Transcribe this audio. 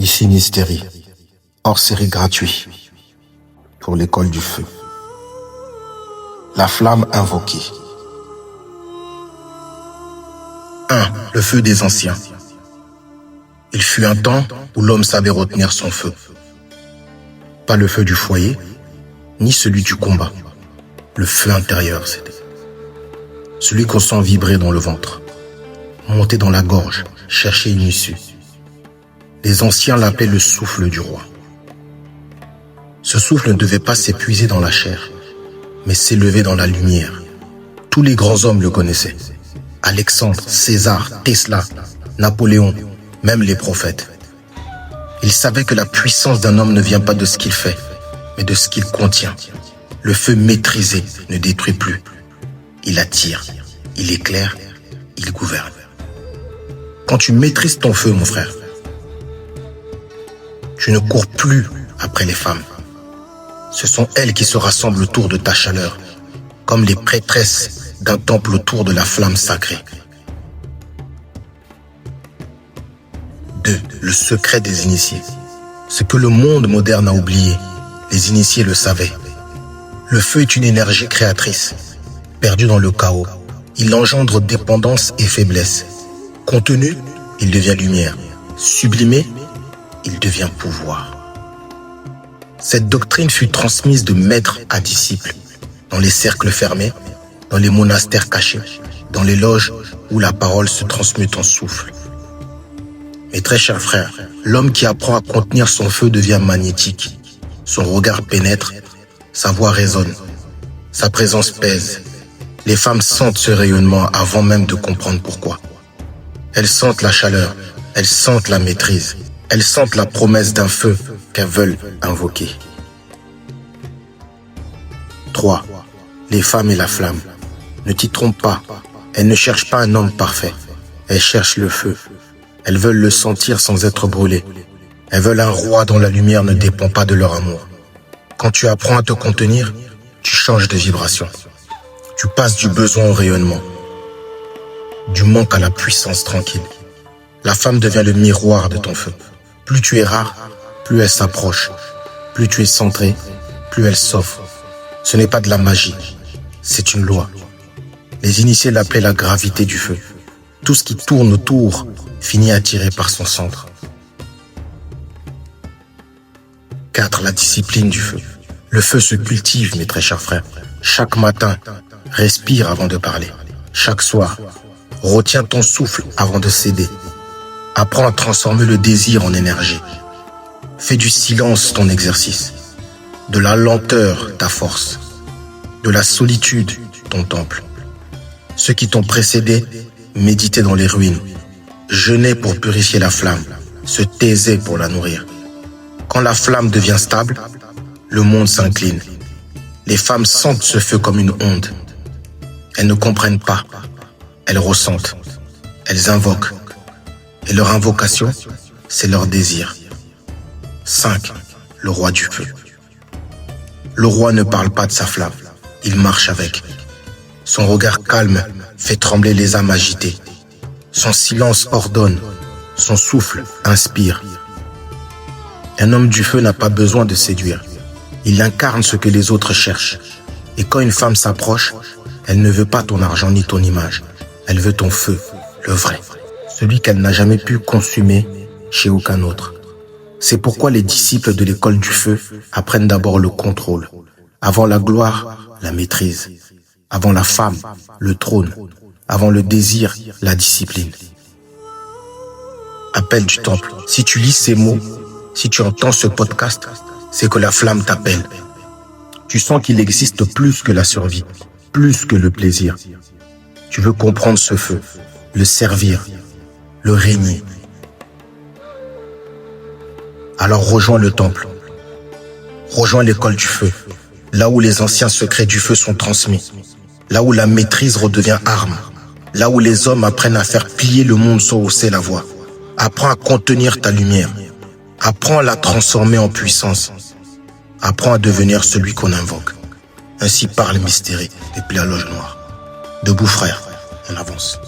Ici Mystérie, hors série gratuit pour l'école du feu. La flamme invoquée. 1. Le feu des anciens. Il fut un temps où l'homme savait retenir son feu. Pas le feu du foyer, ni celui du combat. Le feu intérieur, c'était. Celui qu'on sent vibrer dans le ventre, monter dans la gorge, chercher une issue. Les anciens l'appelaient le souffle du roi. Ce souffle ne devait pas s'épuiser dans la chair, mais s'élever dans la lumière. Tous les grands hommes le connaissaient. Alexandre, César, Tesla, Napoléon, même les prophètes. Ils savaient que la puissance d'un homme ne vient pas de ce qu'il fait, mais de ce qu'il contient. Le feu maîtrisé ne détruit plus. Il attire, il éclaire, il gouverne. Quand tu maîtrises ton feu, mon frère, tu ne cours plus après les femmes. Ce sont elles qui se rassemblent autour de ta chaleur, comme les prêtresses d'un temple autour de la flamme sacrée. 2. Le secret des initiés. Ce que le monde moderne a oublié, les initiés le savaient. Le feu est une énergie créatrice. Perdu dans le chaos, il engendre dépendance et faiblesse. Contenu, il devient lumière. Sublimé, il devient pouvoir. Cette doctrine fut transmise de maître à disciple, dans les cercles fermés, dans les monastères cachés, dans les loges où la parole se transmute en souffle. Mes très chers frères, l'homme qui apprend à contenir son feu devient magnétique. Son regard pénètre, sa voix résonne, sa présence pèse. Les femmes sentent ce rayonnement avant même de comprendre pourquoi. Elles sentent la chaleur, elles sentent la maîtrise, elles sentent la promesse d'un feu qu'elles veulent invoquer. 3. Les femmes et la flamme. Ne t'y trompe pas, elles ne cherchent pas un homme parfait. Elles cherchent le feu. Elles veulent le sentir sans être brûlées. Elles veulent un roi dont la lumière ne dépend pas de leur amour. Quand tu apprends à te contenir, tu changes de vibration. Tu passes du besoin au rayonnement, du manque à la puissance tranquille. La femme devient le miroir de ton feu. Plus tu es rare, plus elle s'approche. Plus tu es centré, plus elle s'offre. Ce n'est pas de la magie, c'est une loi. Les initiés l'appelaient la gravité du feu. Tout ce qui tourne autour finit attiré par son centre. 4. La discipline du feu. Le feu se cultive, mes très chers frères. Chaque matin, respire avant de parler. Chaque soir, retiens ton souffle avant de céder. Apprends à transformer le désir en énergie. Fais du silence ton exercice, de la lenteur ta force, de la solitude ton temple. Ceux qui t'ont précédé méditaient dans les ruines, jeûnaient pour purifier la flamme, se taisaient pour la nourrir. Quand la flamme devient stable, le monde s'incline. Les femmes sentent ce feu comme une onde. Elles ne comprennent pas, elles ressentent, elles invoquent. Et leur invocation, c'est leur désir. 5. Le roi du feu. Le roi ne parle pas de sa flamme, il marche avec. Son regard calme fait trembler les âmes agitées. Son silence ordonne, son souffle inspire. Un homme du feu n'a pas besoin de séduire. Il incarne ce que les autres cherchent. Et quand une femme s'approche, elle ne veut pas ton argent ni ton image. Elle veut ton feu, le vrai. Celui qu'elle n'a jamais pu consumer chez aucun autre. C'est pourquoi les disciples de l'école du feu apprennent d'abord le contrôle. Avant la gloire, la maîtrise. Avant la femme, le trône. Avant le désir, la discipline. Appel du temple. Si tu lis ces mots, si tu entends ce podcast, c'est que la flamme t'appelle. Tu sens qu'il existe plus que la survie, plus que le plaisir. Tu veux comprendre ce feu, le servir, le régner. Alors rejoins le temple. Rejoins l'école du feu, là où les anciens secrets du feu sont transmis, là où la maîtrise redevient arme, là où les hommes apprennent à faire plier le monde sans hausser la voix. Apprends à contenir ta lumière. Apprends à la transformer en puissance. Apprends à devenir celui qu'on invoque. Ainsi parle Mystérie, les plaies à loge noire. Debout frère, on avance.